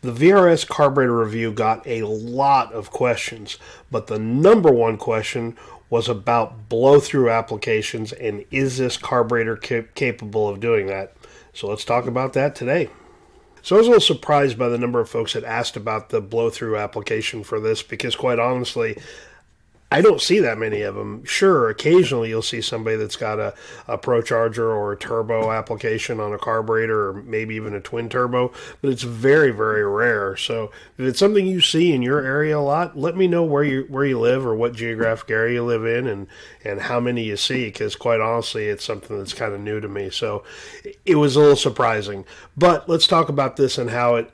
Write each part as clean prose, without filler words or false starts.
The VRS carburetor review got a lot of questions, but the number one question was about blow-through applications, and is this carburetor capable of doing that? So let's talk about that today. So I was a little surprised by the number of folks that asked about the blow-through application for this, because quite honestly, I don't see that many of them. Sure, occasionally you'll see somebody that's got a ProCharger or a turbo application on a carburetor, or maybe even a twin turbo, but it's very, very rare. So if it's something you see in your area a lot, let me know where you live or what geographic area you live in, and how many you see, because quite honestly, it's something that's kind of new to me. So it was a little surprising. But let's talk about this and how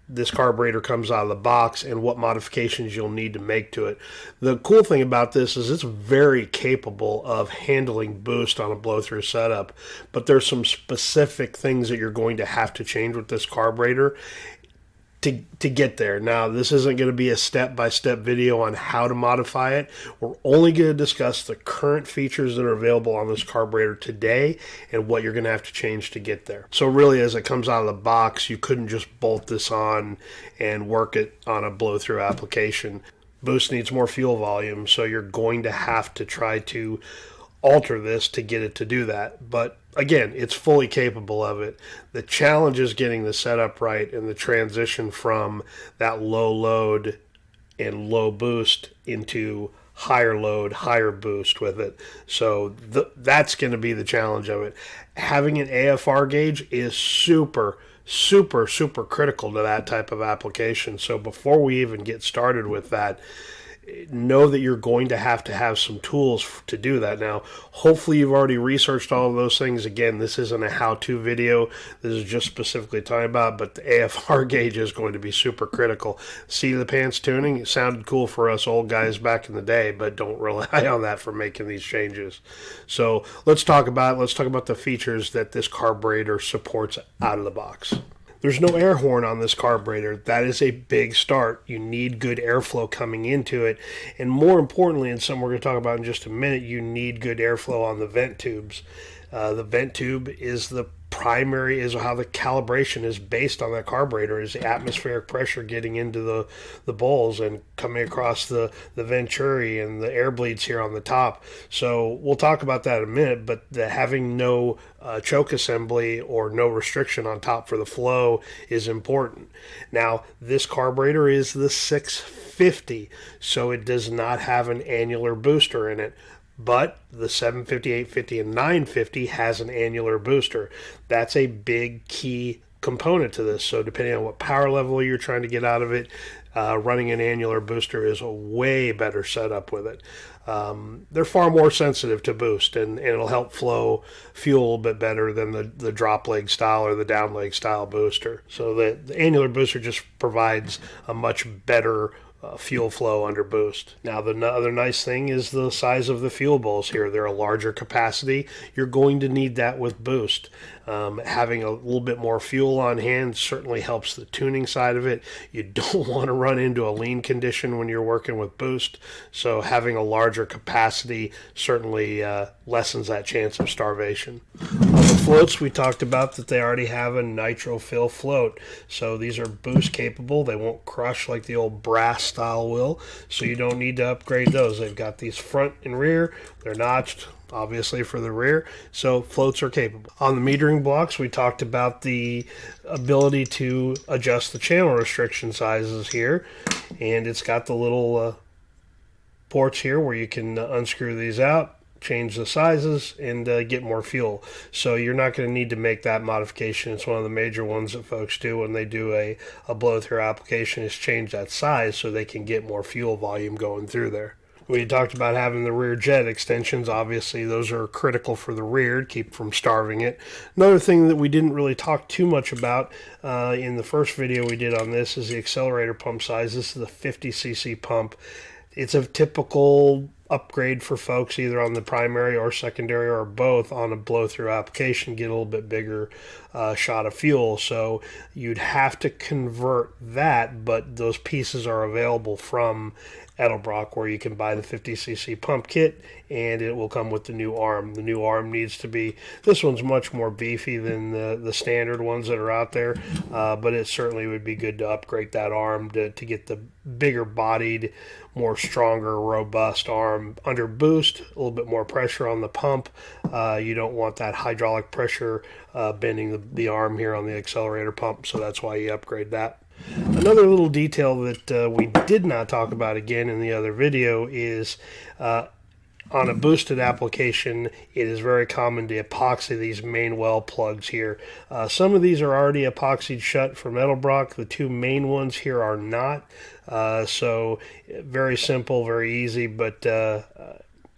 this carburetor comes out of the box and what modifications you'll need to make to it. The cool thing about this is it's very capable of handling boost on a blow-through setup, but there's some specific things that you're going to have to change with this carburetor to get there. Now, this isn't going to be a step-by-step video on how to modify it. We're only going to discuss the current features that are available on this carburetor today and what you're going to have to change to get there. So really, as it comes out of the box, you couldn't just bolt this on and work it on a blow-through application. Boost needs more fuel volume, so you're going to have to try to alter this to get it to do that. But again, it's fully capable of it. The challenge is getting the setup right and the transition from that low load and low boost into higher load, higher boost with it. So that's going to be the challenge of it. Having an AFR gauge is super critical to that type of application. So before we even get started with that, know that you're going to have some tools to do that. Now, hopefully you've already researched all of those things. Again, this isn't a how-to video. This is just specifically talking about, but the AFR gauge is going to be super critical. Seat of the pants tuning, it sounded cool for us old guys back in the day, but don't rely on that for making these changes. So let's talk about the features that this carburetor supports out of the box. There's no air horn on this carburetor. That is a big start. You need good airflow coming into it. And more importantly, and something we're going to talk about in just a minute, you need good airflow on the vent tubes. The vent tube is how the calibration is based on that carburetor, is the atmospheric pressure getting into the bowls and coming across the venturi and the air bleeds here on the top. So we'll talk about that in a minute, but having no choke assembly or no restriction on top for the flow is important. Now, this carburetor is the 650, so it does not have an annular booster in it. But the 750, 850, and 950 has an annular booster. That's a big key component to this. So depending on what power level you're trying to get out of it, running an annular booster is a way better setup with it. They're far more sensitive to boost, and it'll help flow fuel a little bit better than the drop leg style or the down leg style booster. So the annular booster just provides a much better fuel flow under boost. Now, the other nice thing is the size of the fuel bowls here. They're a larger capacity. You're going to need that with boost. Having a little bit more fuel on hand certainly helps the tuning side of it. You don't want to run into a lean condition when you're working with boost, so having a larger capacity certainly lessens that chance of starvation. On the floats, we talked about that they already have a nitro fill float, so these are boost capable. They won't crush like the old brass style will, so you don't need to upgrade those. They've got these front and rear. They're notched, obviously, for the rear, so floats are capable. On the metering blocks, we talked about the ability to adjust the channel restriction sizes here, and it's got the little ports here where you can unscrew these out, change the sizes, and get more fuel. So you're not going to need to make that modification. It's one of the major ones that folks do when they do a blow-through application, is change that size so they can get more fuel volume going through there. We talked about having the rear jet extensions. Obviously, those are critical for the rear to keep from starving it. Another thing that we didn't really talk too much about in the first video we did on this is the accelerator pump size. This is a 50cc pump. It's a typical upgrade for folks either on the primary or secondary or both on a blow-through application, get a little bit bigger shot of fuel. So you'd have to convert that, but those pieces are available from Edelbrock, where you can buy the 50cc pump kit and it will come with the new arm. The new arm needs to be, this one's much more beefy than the standard ones that are out there, but it certainly would be good to upgrade that arm to get the bigger bodied, more stronger, robust arm. Under boost, a little bit more pressure on the pump. You don't want that hydraulic pressure bending the arm here on the accelerator pump, so that's why you upgrade that. Another little detail that we did not talk about again in the other video is on a boosted application, it is very common to epoxy these main well plugs here. Some of these are already epoxied shut from Edelbrock. The two main ones here are not. So very simple, very easy, but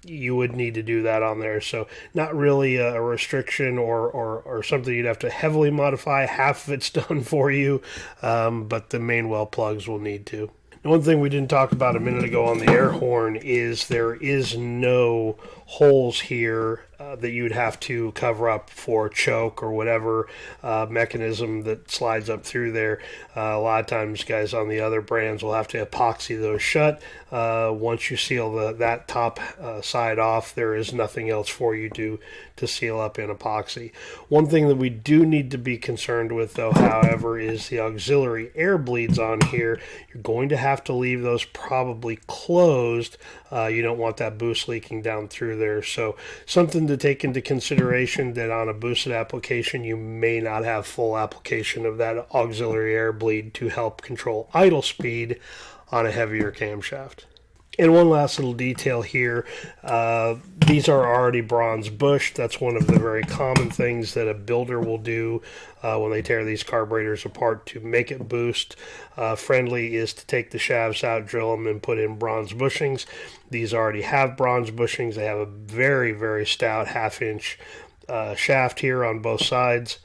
you would need to do that on there. So not really a restriction or something you'd have to heavily modify. Half of it's done for you, but the main well plugs will need to. One thing we didn't talk about a minute ago on the air horn is there is no holes here that you'd have to cover up for choke or whatever mechanism that slides up through there. A lot of times guys on the other brands will have to epoxy those shut. Once you seal that top side off, there is nothing else for you to seal up in epoxy. One thing that we do need to be concerned with, though, however, is the auxiliary air bleeds on here. You're going to have to leave those probably closed. You don't want that boost leaking down through there. So something to take into consideration, that on a boosted application you may not have full application of that auxiliary air bleed to help control idle speed on a heavier camshaft. And one last little detail here, these are already bronze bushed. That's one of the very common things that a builder will do when they tear these carburetors apart to make it boost friendly, is to take the shafts out, drill them, and put in bronze bushings. These already have bronze bushings. They have a very, very stout half-inch shaft here on both sides,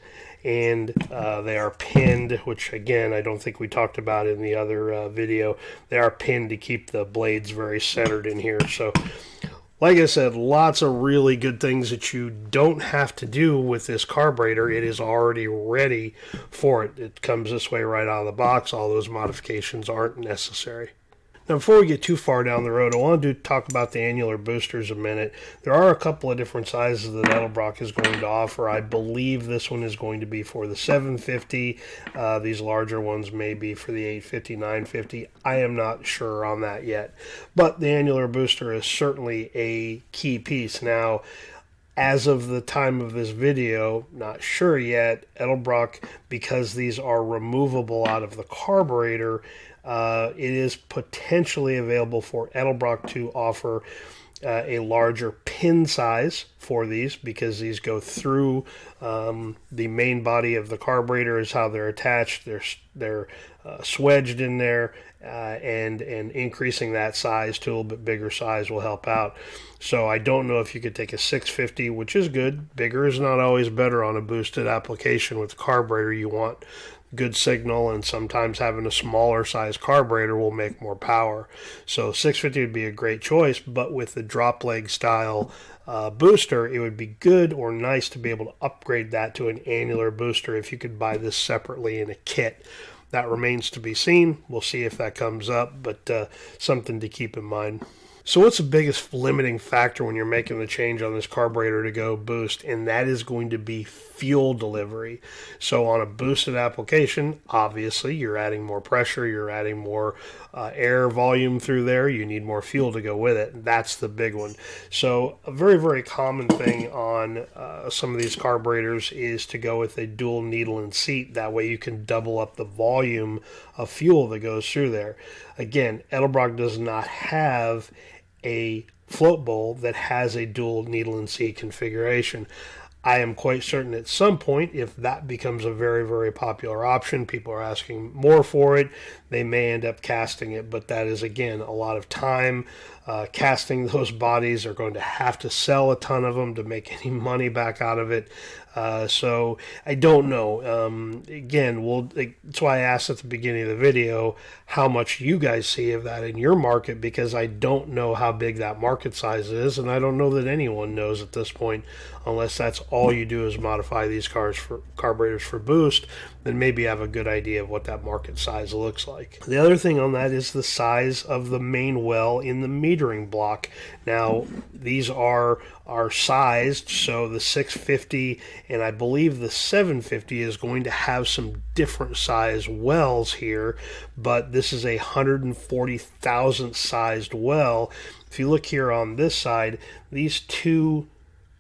and they are pinned, which again I don't think we talked about in the other video. They are pinned to keep the blades very centered in here. So like I said, lots of really good things that you don't have to do with this carburetor. It is already ready for it. It comes this way right out of the box. All those modifications aren't necessary. Now, before we get too far down the road, I want to talk about the annular boosters a minute. There are a couple of different sizes that Edelbrock is going to offer. I believe this one is going to be for the 750. These larger ones may be for the 850, 950. I am not sure on that yet. But the annular booster is certainly a key piece. Now, as of the time of this video, not sure yet, Edelbrock, because these are removable out of the carburetor, it is potentially available for Edelbrock to offer a larger pin size for these, because these go through the main body of the carburetor is how they're attached. They're swedged in there, and increasing that size to a little bit bigger size will help out. So I don't know if you could take a 650, which is good. Bigger is not always better on a boosted application. With the carburetor, you want good signal, and sometimes having a smaller size carburetor will make more power. So 650 would be a great choice, but with the drop leg style booster, it would be good or nice to be able to upgrade that to an annular booster if you could buy this separately in a kit. That remains to be seen. We'll see if that comes up, but something to keep in mind. So what's the biggest limiting factor when you're making the change on this carburetor to go boost? And that is going to be fuel delivery. So on a boosted application, obviously you're adding more pressure, you're adding more air volume through there, you need more fuel to go with it. That's the big one. So a very, very common thing on some of these carburetors is to go with a dual needle and seat. That way you can double up the volume of fuel that goes through there. Again, Edelbrock does not have a float bowl that has a dual needle and seat configuration. I am quite certain at some point, if that becomes a very, very popular option, people are asking more for it, they may end up casting it, but that is, again, a lot of time, casting those bodies. They're going to have to sell a ton of them to make any money back out of it. So I don't know. Again, that's why I asked at the beginning of the video how much you guys see of that in your market, because I don't know how big that market size is, and I don't know that anyone knows at this point, unless that's all you do is modify these cars for carburetors for boost. Then maybe have a good idea of what that market size looks like. The other thing on that is the size of the main well in the metering block. Now, these are sized, so the 650 and I believe the 750 is going to have some different size wells here, but this is a 140,000 sized well. If you look here on this side, these two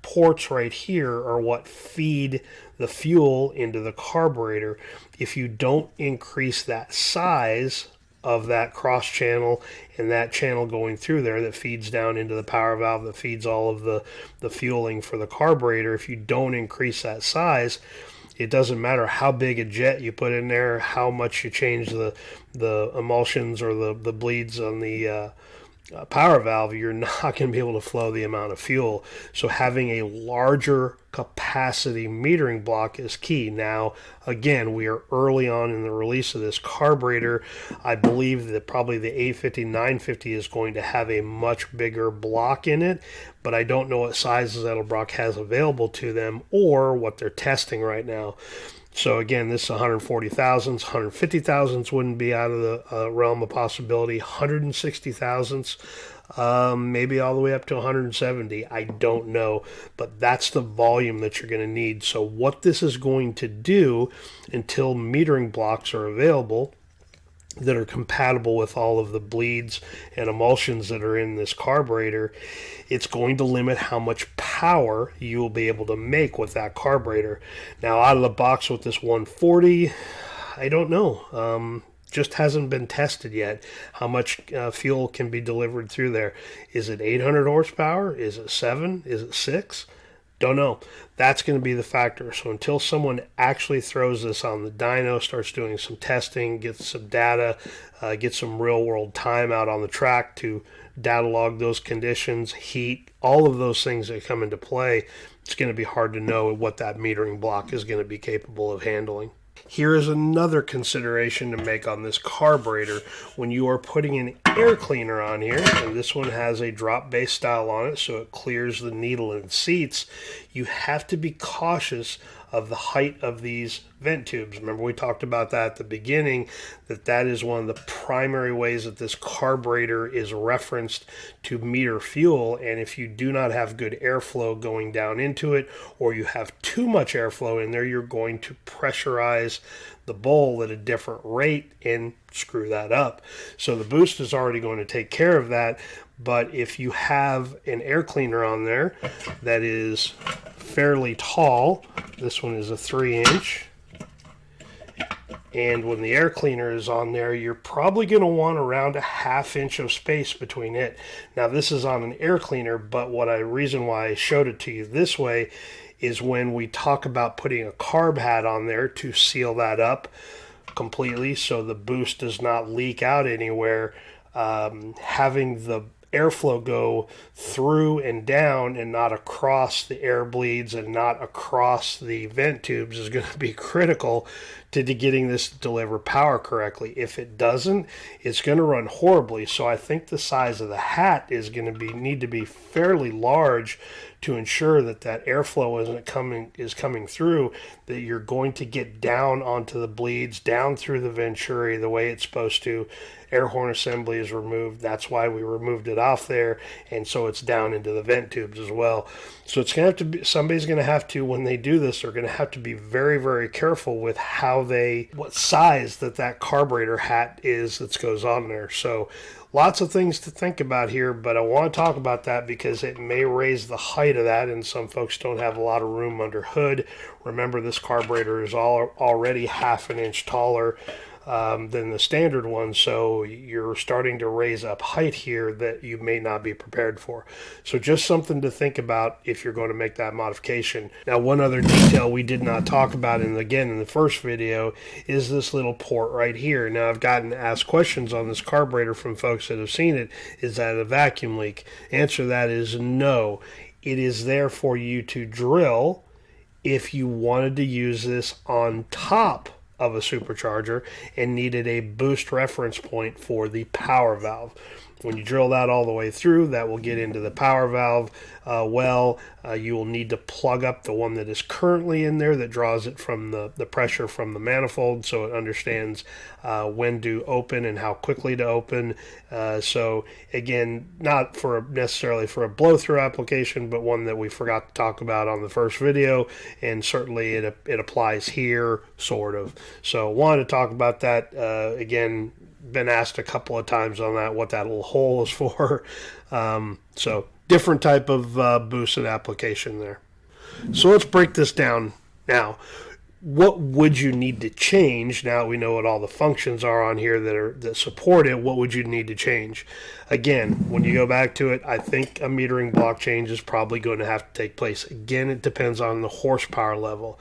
ports right here are what feed the fuel into the carburetor. If you don't increase that size of that cross channel and that channel going through there that feeds down into the power valve that feeds all of the fueling for the carburetor, if you don't increase that size, it doesn't matter how big a jet you put in there, how much you change the emulsions or the bleeds on the power valve, you're not going to be able to flow the amount of fuel. So having a larger capacity metering block is key. Now, again, we are early on in the release of this carburetor. I believe that probably the 850, 950 is going to have a much bigger block in it, but I don't know what sizes Edelbrock has available to them or what they're testing right now. So again, this 140,000s, 150,000s wouldn't be out of the realm of possibility. 160,000s, maybe all the way up to 170. I don't know, but that's the volume that you're going to need. So what this is going to do until metering blocks are available that are compatible with all of the bleeds and emulsions that are in this carburetor, it's going to limit how much power you will be able to make with that carburetor. Now, out of the box with this 140, I don't know. Just hasn't been tested yet how much fuel can be delivered through there. Is it 800 horsepower? Is it 7? Is it 6? Don't know. That's going to be the factor. So until someone actually throws this on the dyno, starts doing some testing, gets some data, gets some real world time out on the track to data log those conditions, heat, all of those things that come into play, it's going to be hard to know what that metering block is going to be capable of handling. Here is another consideration to make on this carburetor. When you are putting an air cleaner on here, and this one has a drop base style on it so it clears the needle and seats, you have to be cautious of the height of these vent tubes. Remember, we talked about that at the beginning, that is one of the primary ways that this carburetor is referenced to meter fuel. And if you do not have good airflow going down into it, or you have too much airflow in there, you're going to pressurize the bowl at a different rate and screw that up. So the boost is already going to take care of that. But if you have an air cleaner on there that is fairly tall, this one is a 3-inch, and when the air cleaner is on there, you're probably going to want around a 1/2 inch of space between it. Now, this is on an air cleaner, but reason why I showed it to you this way is when we talk about putting a carb hat on there to seal that up completely so the boost does not leak out anywhere, having the airflow go through and down and not across the air bleeds and not across the vent tubes is going to be critical to getting this to deliver power correctly. If it doesn't, it's going to run horribly. So I think the size of the hat is going to need to be fairly large to ensure that airflow is coming through, that you're going to get down onto the bleeds, down through the venturi the way it's supposed to. Air horn assembly is removed. That's why we removed it off there, and so it's down into the vent tubes as well. So it's going to have to be, somebody's going to have to, when they do this, they're going to have to be very, very careful with what size that carburetor hat is that goes on there. So lots of things to think about here, but I want to talk about that because it may raise the height of that, and some folks don't have a lot of room under hood. Remember, this carburetor is already 1/2 inch taller than the standard one, so you're starting to raise up height here that you may not be prepared for. So just something to think about if you're going to make that modification. Now, one other detail we did not talk about, and again in the first video, is this little port right here. Now, I've gotten asked questions on this carburetor from folks that have seen it. Is that a vacuum leak? Answer to that is no. It is there for you to drill if you wanted to use this on top of a supercharger and needed a boost reference point for the power valve. When you drill that all the way through, that will get into the power valve you will need to plug up the one that is currently in there that draws it from the pressure from the manifold, so it understands when to open and how quickly to open. So again, not for necessarily for a blow-through application, but one that we forgot to talk about on the first video, and certainly it applies here, sort of. So wanted to talk about that. Again, been asked a couple of times on that, what that little hole is for. So different type of boosted application there. So let's break this down now. What would you need to change? Now we know what all the functions are on here that support it. What would you need to change? Again, when you go back to it, I think a metering block change is probably going to have to take place. Again, it depends on the horsepower level.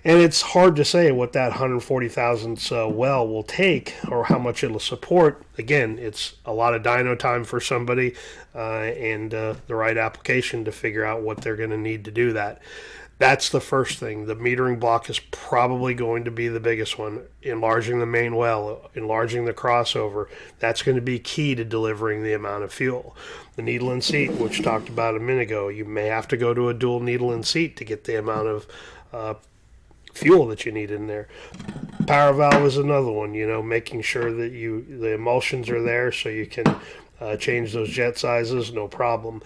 And it's hard to say what that 140 thousandths well will take or how much it'll support. Again, it's a lot of dyno time for somebody and the right application to figure out what they're going to need to do that. That's the first thing. The metering block is probably going to be the biggest one. Enlarging the main well, enlarging the crossover. That's going to be key to delivering the amount of fuel. The needle and seat, which talked about a minute ago, you may have to go to a dual needle and seat to get the amount of fuel that you need in there. Power valve is another one, making sure that the emulsions are there so you can change those jet sizes, no problem.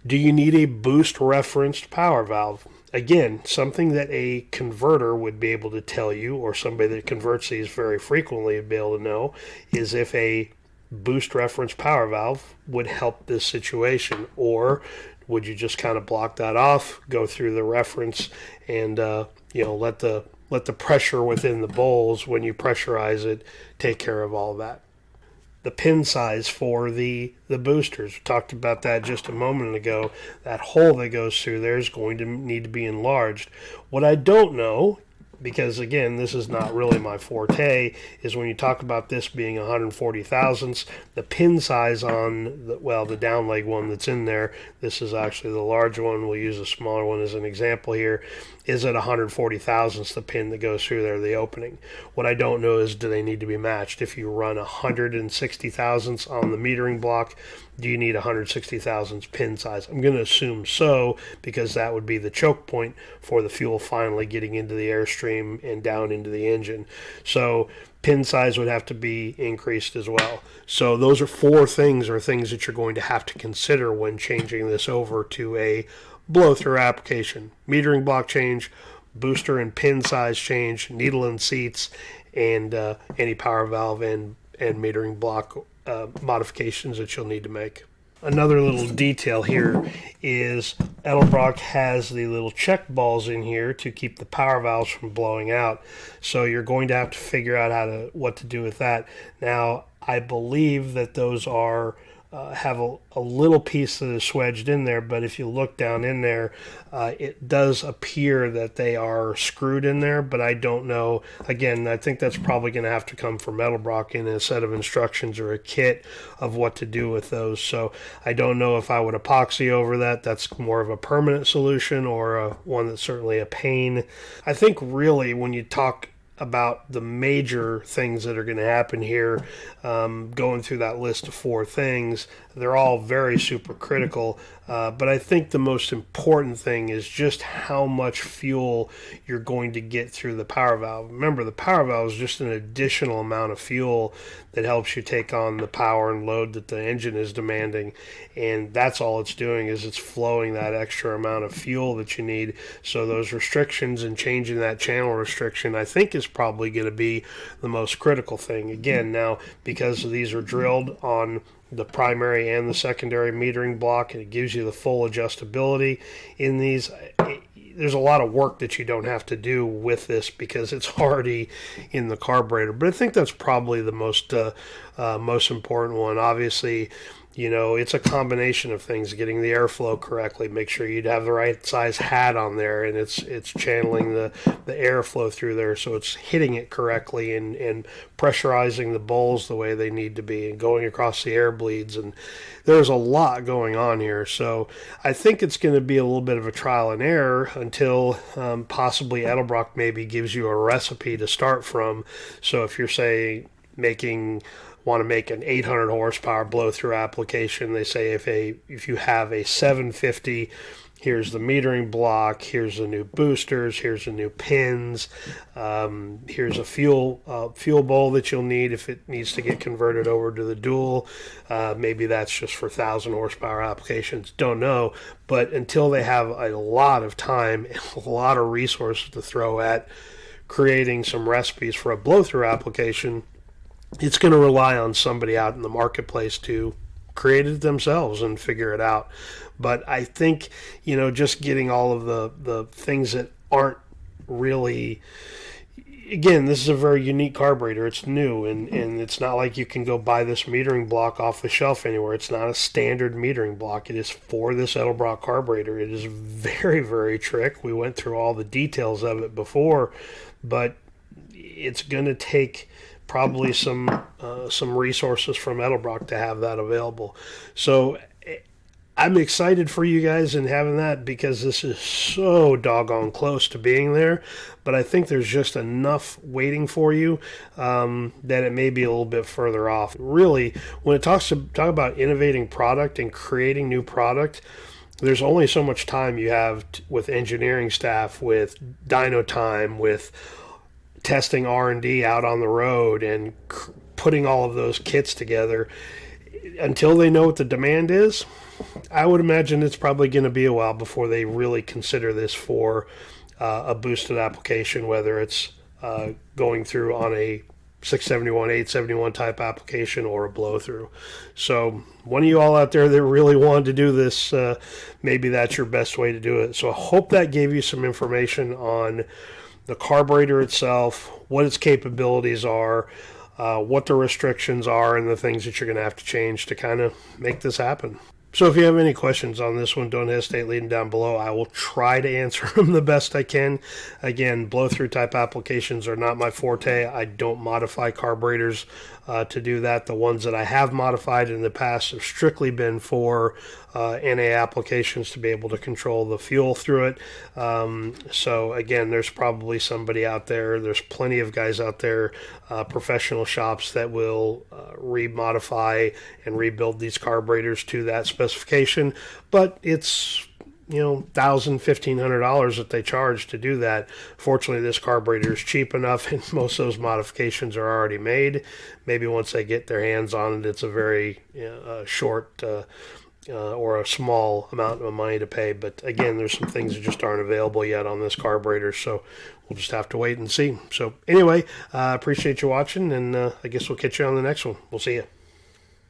Do you need a boost referenced power valve? Again, something that a converter would be able to tell you, or somebody that converts these very frequently would be able to know, is if a boost reference power valve would help this situation, or would you just kind of block that off, go through the reference, and let the pressure within the bowls when you pressurize it take care of all that. The pin size for the boosters, we talked about that just a moment ago. That hole that goes through there is going to need to be enlarged. What I don't know, because again, this is not really my forte, is when you talk about this being 140 thousandths, the pin size on the down leg one that's in there, this is actually the large one, we'll use a smaller one as an example here, is at 140 thousandths the pin that goes through there, the opening. What I don't know is, do they need to be matched? If you run 160 thousandths on the metering block, do you need 160 thousandths pin size? I'm going to assume so, because that would be the choke point for the fuel finally getting into the airstream and down into the engine. So pin size would have to be increased as well. So those are four things that you're going to have to consider when changing this over to a blow-through application. Metering block change, booster and pin size change, needle and seats, and any power valve and metering block modifications that you'll need to make. Another little detail here is Edelbrock has the little check balls in here to keep the power valves from blowing out. So you're going to have to figure out what to do with that. Now, I believe that those are have a little piece that is swedged in there, but if you look down in there, it does appear that they are screwed in there, but I don't know. Again, I think that's probably going to have to come from Edelbrock in a set of instructions or a kit of what to do with those. So I don't know if I would epoxy over that. That's more of a permanent solution, or one that's certainly a pain. I think really when you talk about the major things that are going to happen here, going through that list of four things, they're all very super critical, but I think the most important thing is just how much fuel you're going to get through the power valve. Remember, the power valve is just an additional amount of fuel that helps you take on the power and load that the engine is demanding, and that's all it's doing, is it's flowing that extra amount of fuel that you need. So those restrictions and changing that channel restriction, I think, is probably going to be the most critical thing. Again, now, because these are drilled on the primary and the secondary metering block, and it gives you the full adjustability in these, there's a lot of work that you don't have to do with this because it's already in the carburetor. But I think that's probably the most important one. Obviously, it's a combination of things, getting the airflow correctly, make sure you'd have the right size hat on there, and it's channeling the airflow through there, so it's hitting it correctly and pressurizing the bowls the way they need to be and going across the air bleeds. And there's a lot going on here. So I think it's going to be a little bit of a trial and error until possibly Edelbrock maybe gives you a recipe to start from. So if you're, say, want to make an 800 horsepower blow-through application, they say if you have a 750, here's the metering block, here's the new boosters, here's the new pins, here's a fuel bowl that you'll need if it needs to get converted over to the dual. Maybe that's just for 1,000 horsepower applications, don't know. But until they have a lot of time and a lot of resources to throw at creating some recipes for a blow-through application, it's going to rely on somebody out in the marketplace to create it themselves and figure it out. But I think, just getting all of the things that aren't really, again, this is a very unique carburetor. It's new, and it's not like you can go buy this metering block off the shelf anywhere. It's not a standard metering block. It is for this Edelbrock carburetor. It is very, very trick. We went through all the details of it before, but it's going to take probably some resources from Edelbrock to have that available. So I'm excited for you guys in having that because this is so doggone close to being there. But I think there's just enough waiting for you that it may be a little bit further off. Really, when it talk about innovating product and creating new product, there's only so much time you have with engineering staff, with dyno time, with testing R&D out on the road and putting all of those kits together. Until they know what the demand is, I would imagine it's probably going to be a while before they really consider this for a boosted application, whether it's going through on a 671, 871 type application or a blow through. So one of you all out there that really wanted to do this, maybe that's your best way to do it. So I hope that gave you some information on the carburetor itself, what its capabilities are, what the restrictions are, and the things that you're going to have to change to kind of make this happen. So if you have any questions on this one, don't hesitate, leave them down below. I will try to answer them the best I can. Again, blow-through type applications are not my forte. I don't modify carburetors to do that. The ones that I have modified in the past have strictly been for NA applications to be able to control the fuel through it. So again, there's probably somebody out there, there's plenty of guys out there, professional shops that will remodify and rebuild these carburetors to that specification, but it's $1,000, $1,500 that they charge to do that. Fortunately, this carburetor is cheap enough, and most of those modifications are already made. Maybe once they get their hands on it, it's a very short or a small amount of money to pay. But again, there's some things that just aren't available yet on this carburetor, so we'll just have to wait and see. So anyway, I appreciate you watching, and I guess we'll catch you on the next one. We'll see you.